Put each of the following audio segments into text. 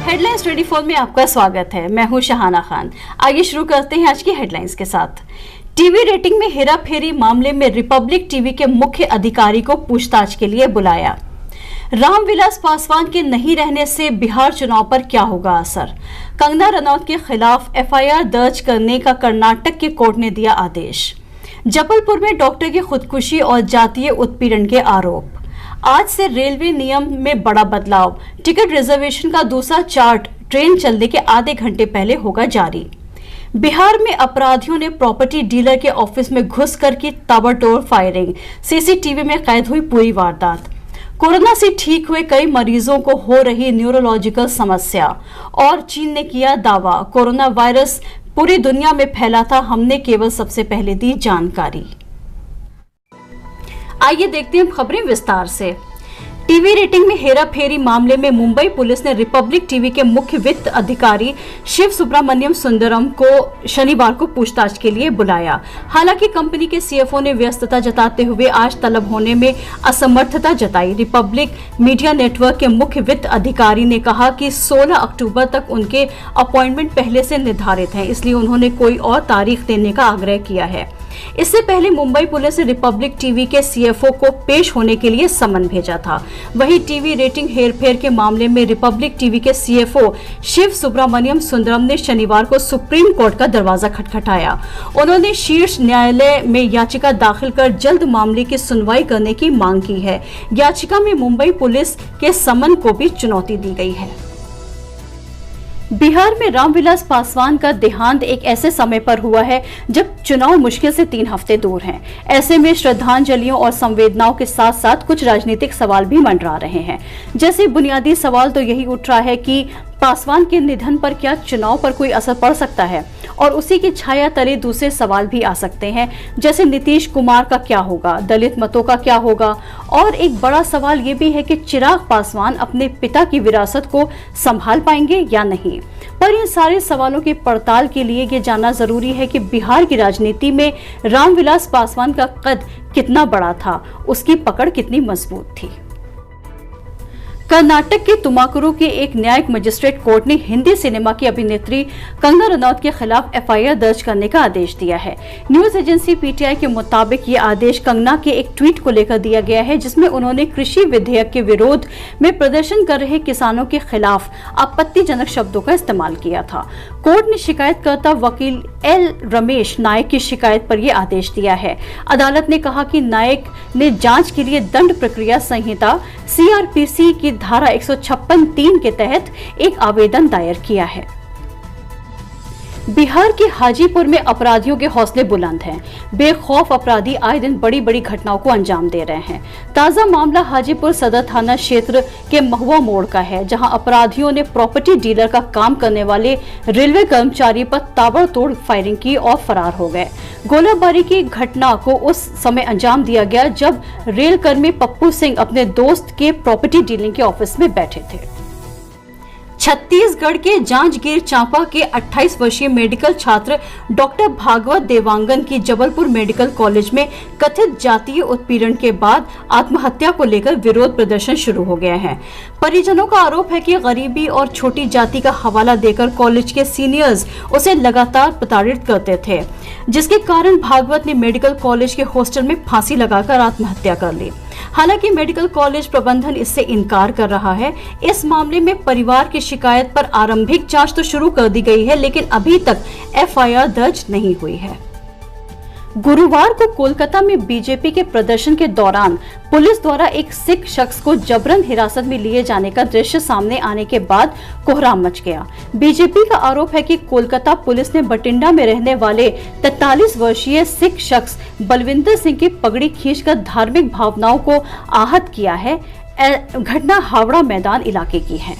Headlines 24 में आपका स्वागत है। मैं हूं शहाना खान। आइए शुरू करते हैं आज की हेडलाइंस के साथ। टीवी रेटिंग में हेराफेरी मामले में रिपब्लिक टीवी के मुख्य अधिकारी को पूछताछ के लिए बुलाया। रामविलास पासवान के नहीं रहने से बिहार चुनाव पर क्या होगा असर? कंगना रनौत के खिलाफ एफआईआर दर्ज करने का कर्नाटक के कोर्ट ने दिया आदेश। जबलपुर में डॉक्टर की खुदकुशी और जातीय उत्पीड़न के आरोप। आज से रेलवे नियम में बड़ा बदलाव। टिकट रिजर्वेशन का दूसरा चार्ट ट्रेन चलने के आधे घंटे पहले होगा जारी। बिहार में अपराधियों ने प्रॉपर्टी डीलर के ऑफिस में घुसकर की ताबड़तोड़ फायरिंग। सीसीटीवी में कैद हुई पूरी वारदात। कोरोना से ठीक हुए कई मरीजों को हो रही न्यूरोलॉजिकल समस्या और चीन ने किया दावा कोरोना वायरस पूरी दुनिया में फैला था, हमने केवल सबसे पहले दी जानकारी। आइए देखते हैं खबरें विस्तार से। टीवी रेटिंग में हेराफेरी मामले में मुंबई पुलिस ने रिपब्लिक टीवी के मुख्य वित्त अधिकारी शिव सुब्रमण्यम सुंदरम को शनिवार को पूछताछ के लिए बुलाया। हालांकि कंपनी के सीएफओ ने व्यस्तता जताते हुए आज तलब होने में असमर्थता जताई। रिपब्लिक मीडिया नेटवर्क के मुख्य वित्त अधिकारी ने कहा कि 16 अक्टूबर तक उनके अपॉइंटमेंट पहले से निर्धारित हैं, इसलिए उन्होंने कोई और तारीख देने का आग्रह किया है। इससे पहले मुंबई पुलिस ने रिपब्लिक टीवी के सीएफओ को पेश होने के लिए समन भेजा था। वहीं टीवी रेटिंग हेरफेर के मामले में रिपब्लिक टीवी के सीएफओ शिव सुब्रमण्यम सुंदरम ने शनिवार को सुप्रीम कोर्ट का दरवाजा खटखटाया। उन्होंने शीर्ष न्यायालय में याचिका दाखिल कर जल्द मामले की सुनवाई करने की मांग की है। याचिका में मुंबई पुलिस के समन को भी चुनौती दी गई है। बिहार में रामविलास पासवान का देहांत एक ऐसे समय पर हुआ है जब चुनाव मुश्किल से 3 हफ्ते दूर हैं। ऐसे में श्रद्धांजलियों और संवेदनाओं के साथ साथ कुछ राजनीतिक सवाल भी मंडरा रहे हैं। जैसे बुनियादी सवाल तो यही उठ रहा है कि पासवान के निधन पर क्या चुनाव पर कोई असर पड़ सकता है, और उसी की छाया तले दूसरे सवाल भी आ सकते हैं, जैसे नीतीश कुमार का क्या होगा, दलित मतों का क्या होगा, और एक बड़ा सवाल ये भी है कि चिराग पासवान अपने पिता की विरासत को संभाल पाएंगे या नहीं। पर इन सारे सवालों की पड़ताल के लिए ये जानना जरूरी है कि बिहार की राजनीति में रामविलास पासवान का कद कितना बड़ा था, उसकी पकड़ कितनी मजबूत थी। कर्नाटक के तुमाकुरु के एक न्यायिक मजिस्ट्रेट कोर्ट ने हिंदी सिनेमा की अभिनेत्री कंगना रनौत के खिलाफ एफआईआर दर्ज करने का आदेश दिया है। न्यूज एजेंसी पीटीआई के मुताबिक ये आदेश कंगना के एक ट्वीट को लेकर दिया गया है, जिसमें उन्होंने कृषि विधेयक के विरोध में प्रदर्शन कर रहे किसानों के खिलाफ आपत्तिजनक शब्दों का इस्तेमाल किया था। कोर्ट ने शिकायतकर्ता वकील एल रमेश नायक की शिकायत पर यह आदेश दिया है। अदालत ने कहा कि नायक ने जांच के लिए दंड प्रक्रिया संहिता सीआरपीसी की धारा 156(3) के तहत एक आवेदन दायर किया है। बिहार के हाजीपुर में अपराधियों के हौसले बुलंद हैं। बेखौफ अपराधी आए दिन बड़ी बड़ी घटनाओं को अंजाम दे रहे हैं। ताजा मामला हाजीपुर सदर थाना क्षेत्र के महुआ मोड़ का है, जहां अपराधियों ने प्रॉपर्टी डीलर का काम करने वाले रेलवे कर्मचारी पर ताबड़तोड़ फायरिंग की और फरार हो गए। गोलाबारी की घटना को उस समय अंजाम दिया गया जब रेल कर्मी पप्पू सिंह अपने दोस्त के प्रॉपर्टी डीलिंग के ऑफिस में बैठे थे। छत्तीसगढ़ के जांजगीर चांपा के 28 वर्षीय मेडिकल छात्र डॉक्टर भागवत देवांगन की जबलपुर मेडिकल कॉलेज में कथित जातीय उत्पीड़न के बाद आत्महत्या को लेकर विरोध प्रदर्शन शुरू हो गया है। परिजनों का आरोप है कि गरीबी और छोटी जाति का हवाला देकर कॉलेज के सीनियर्स उसे लगातार प्रताड़ित करते थे, जिसके कारण भागवत ने मेडिकल कॉलेज के हॉस्टल में फांसी लगाकर आत्महत्या कर ली। हालांकि मेडिकल कॉलेज प्रबंधन इससे इनकार कर रहा है। इस मामले में परिवार की शिकायत पर आरंभिक जांच तो शुरू कर दी गई है, लेकिन अभी तक एफआईआर दर्ज नहीं हुई है। गुरुवार को कोलकाता में बीजेपी के प्रदर्शन के दौरान पुलिस द्वारा एक सिख शख्स को जबरन हिरासत में लिए जाने का दृश्य सामने आने के बाद कोहराम मच गया। बीजेपी का आरोप है कि कोलकाता पुलिस ने बठिंडा में रहने वाले 43 वर्षीय सिख शख्स बलविंदर सिंह की पगड़ी खींचकर धार्मिक भावनाओं को आहत किया है। घटना हावड़ा मैदान इलाके की है।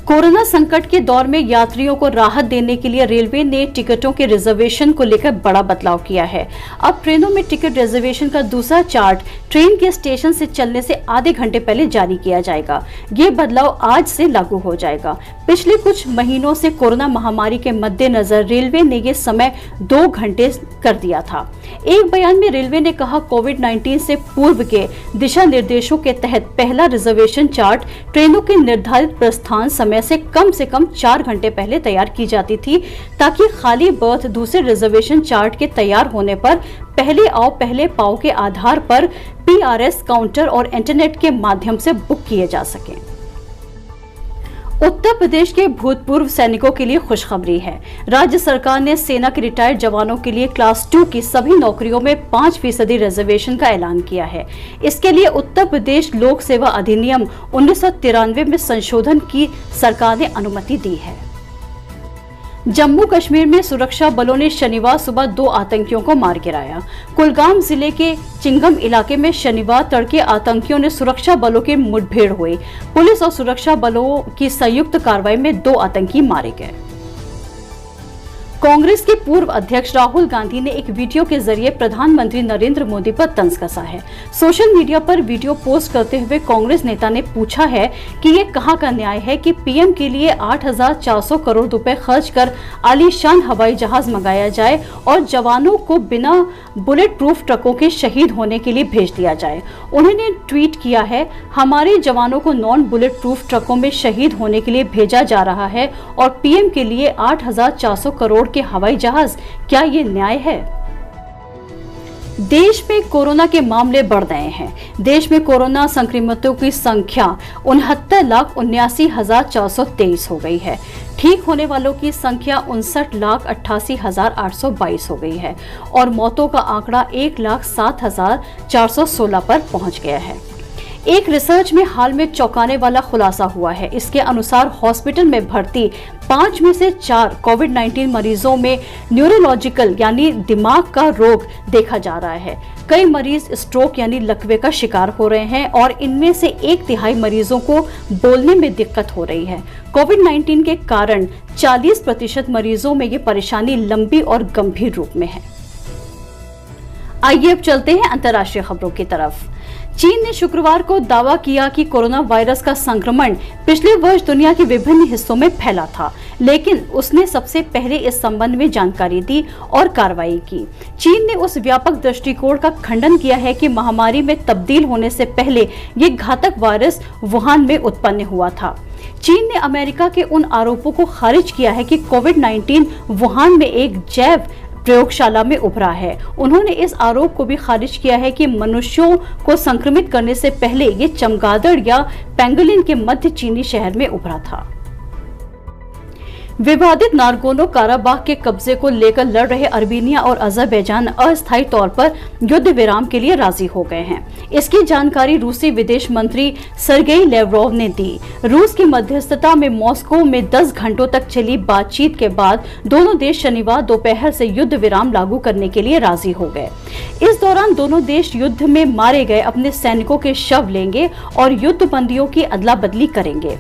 कोरोना संकट के दौर में यात्रियों को राहत देने के लिए रेलवे ने टिकटों के रिजर्वेशन को लेकर बड़ा बदलाव किया है। अब ट्रेनों में टिकट रिजर्वेशन का दूसरा चार्ट ट्रेन के स्टेशन से चलने से आधे घंटे पहले जारी किया जाएगा। ये बदलाव आज से लागू हो जाएगा। पिछले कुछ महीनों से कोरोना महामारी के मद्देनजर रेलवे ने ये समय 2 घंटे कर दिया था। एक बयान में रेलवे ने कहा, कोविड-19 से पूर्व के दिशा निर्देशों के तहत पहला रिजर्वेशन चार्ट ट्रेनों के निर्धारित प्रस्थान समय से कम 4 घंटे पहले तैयार की जाती थी, ताकि खाली बर्थ दूसरे रिजर्वेशन चार्ट के तैयार होने पर पहले आओ पहले पाओ के आधार पर PRS काउंटर और इंटरनेट के माध्यम से बुक किए जा सकें। उत्तर प्रदेश के भूतपूर्व सैनिकों के लिए खुशखबरी है। राज्य सरकार ने सेना के रिटायर्ड जवानों के लिए क्लास 2 की सभी नौकरियों में 5% रिजर्वेशन का ऐलान किया है। इसके लिए उत्तर प्रदेश लोक सेवा अधिनियम 1993 में संशोधन की सरकार ने अनुमति दी है। जम्मू कश्मीर में सुरक्षा बलों ने शनिवार सुबह 2 आतंकियों को मार गिराया। कुलगाम जिले के चिंगम इलाके में शनिवार तड़के आतंकियों ने सुरक्षा बलों की मुठभेड़ हुई। पुलिस और सुरक्षा बलों की संयुक्त कार्रवाई में 2 आतंकी मारे गए। कांग्रेस के पूर्व अध्यक्ष राहुल गांधी ने एक वीडियो के जरिए प्रधानमंत्री नरेंद्र मोदी पर तंज कसा है। सोशल मीडिया पर वीडियो पोस्ट करते हुए कांग्रेस नेता ने पूछा है कि ये कहां का न्याय है कि पीएम के लिए 8,400 करोड़ रुपए खर्च कर आलीशान हवाई जहाज मंगाया जाए और जवानों को बिना बुलेट प्रूफ ट्रकों के शहीद होने के लिए भेज दिया जाए। उन्होंने ट्वीट किया है, हमारे जवानों को नॉन बुलेट प्रूफ ट्रकों में शहीद होने के लिए भेजा जा रहा है और पीएम के लिए 8,400 करोड़ के हवाई जहाज, क्या ये न्याय है? देश में कोरोना के मामले बढ़ रहे हैं। देश में कोरोना संक्रमितों की संख्या 69,79,423 हो गई है। ठीक होने वालों की संख्या 59,88,822 हो गई है और मौतों का आंकड़ा 1,07,416 पर पहुंच गया है। एक रिसर्च में हाल में चौंकाने वाला खुलासा हुआ है। इसके अनुसार हॉस्पिटल में भर्ती 5 में से 4 कोविड-19 मरीजों में न्यूरोलॉजिकल यानी दिमाग का रोग देखा जा रहा है। कई मरीज स्ट्रोक यानी लकवे का शिकार हो रहे हैं और इनमें से 1/3 मरीजों को बोलने में दिक्कत हो रही है। कोविड-19 के कारण 40% मरीजों में ये परेशानी लंबी और गंभीर रूप में है। आइए अब चलते हैं अंतर्राष्ट्रीय खबरों की तरफ। चीन ने शुक्रवार को दावा किया कि कोरोना वायरस का संक्रमण पिछले वर्ष दुनिया के विभिन्न हिस्सों में फैला था, लेकिन उसने सबसे पहले इस संबंध में जानकारी दी और कार्रवाई की। चीन ने उस व्यापक दृष्टिकोण का खंडन किया है कि महामारी में तब्दील होने से पहले ये घातक वायरस वुहान में उत्पन्न हुआ था। चीन ने अमेरिका के उन आरोपों को खारिज किया है कि कोविड-19 वुहान में एक जैव प्रयोगशाला में उभरा है। उन्होंने इस आरोप को भी खारिज किया है कि मनुष्यों को संक्रमित करने से पहले ये चमगादड़ या पेंगोलिन के मध्य चीनी शहर में उभरा था। विवादित नागोर्नो काराबाख के कब्जे को लेकर लड़ रहे अर्मीनिया और अजरबैजान अस्थायी तौर पर युद्ध विराम के लिए राजी हो गए हैं। इसकी जानकारी रूसी विदेश मंत्री सर्गेई लेवरोव ने दी। रूस की मध्यस्थता में मॉस्को में 10 घंटों तक चली बातचीत के बाद दोनों देश शनिवार दोपहर से युद्ध विराम लागू करने के लिए राजी हो गए। इस दौरान दोनों देश युद्ध में मारे गए अपने सैनिकों के शव लेंगे और युद्ध बंदियों की अदला बदली करेंगे।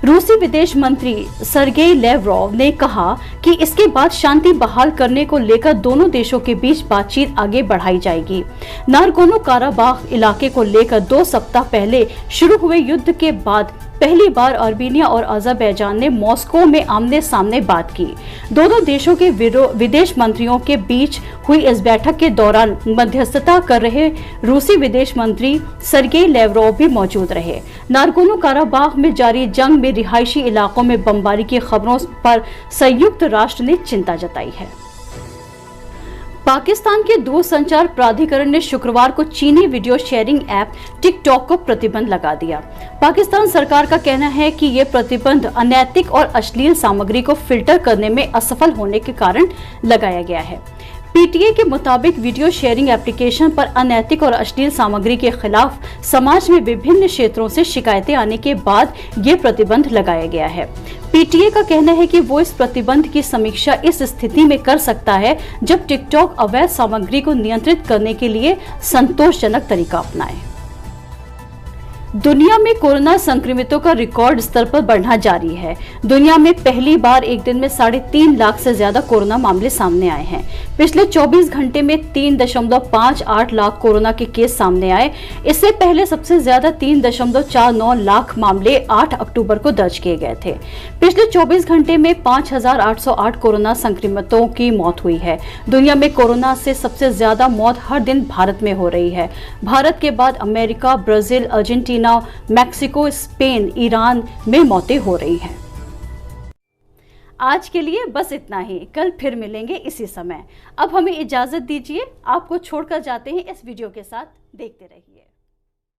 रूसी विदेश मंत्री सर्गेई लेवरोव ने कहा कि इसके बाद शांति बहाल करने को लेकर दोनों देशों के बीच बातचीत आगे बढ़ाई जाएगी। नागोर्नो काराबाख इलाके को लेकर 2 सप्ताह पहले शुरू हुए युद्ध के बाद पहली बार अर्मीनिया और अजरबैजान ने मॉस्को में आमने सामने बात की। दोनों देशों के विदेश मंत्रियों के बीच हुई इस बैठक के दौरान मध्यस्थता कर रहे रूसी विदेश मंत्री सर्गेई लेवरोव भी मौजूद रहे। नागोर्नो काराबाख में जारी जंग में रिहायशी इलाकों में बमबारी की खबरों पर संयुक्त राष्ट्र ने चिंता जताई है। पाकिस्तान के दूरसंचार प्राधिकरण ने शुक्रवार को चीनी वीडियो शेयरिंग ऐप टिकटॉक को प्रतिबंध लगा दिया। पाकिस्तान सरकार का कहना है कि ये प्रतिबंध अनैतिक और अश्लील सामग्री को फिल्टर करने में असफल होने के कारण लगाया गया है। पीटीए के मुताबिक वीडियो शेयरिंग एप्लीकेशन पर अनैतिक और अश्लील सामग्री के खिलाफ समाज में विभिन्न क्षेत्रों से शिकायतें आने के बाद ये प्रतिबंध लगाया गया है। पीटीए का कहना है कि वो इस प्रतिबंध की समीक्षा इस स्थिति में कर सकता है जब टिकटॉक अवैध सामग्री को नियंत्रित करने के लिए संतोषजनक तरीका अपनाए। दुनिया में कोरोना संक्रमितों का रिकॉर्ड स्तर पर बढ़ना जारी है। दुनिया में पहली बार एक दिन में 3.5 लाख से ज्यादा कोरोना मामले सामने आए हैं। पिछले 24 घंटे में 3.58 लाख कोरोना के केस सामने आए। इससे पहले सबसे ज्यादा 3.49 लाख मामले 8 अक्टूबर को दर्ज किए गए थे। पिछले 24 घंटे में 5,808 कोरोना संक्रमितों की मौत हुई है। दुनिया में कोरोना से सबसे ज्यादा मौत हर दिन भारत में हो रही है। भारत के बाद America, Brazil, Argentina, Mexico, Spain, Iran में मौतें हो रही हैं। आज के लिए बस इतना ही। कल फिर मिलेंगे इसी समय। अब हमें इजाजत दीजिए। आपको छोड़कर जाते हैं इस वीडियो के साथ। देखते रहिए।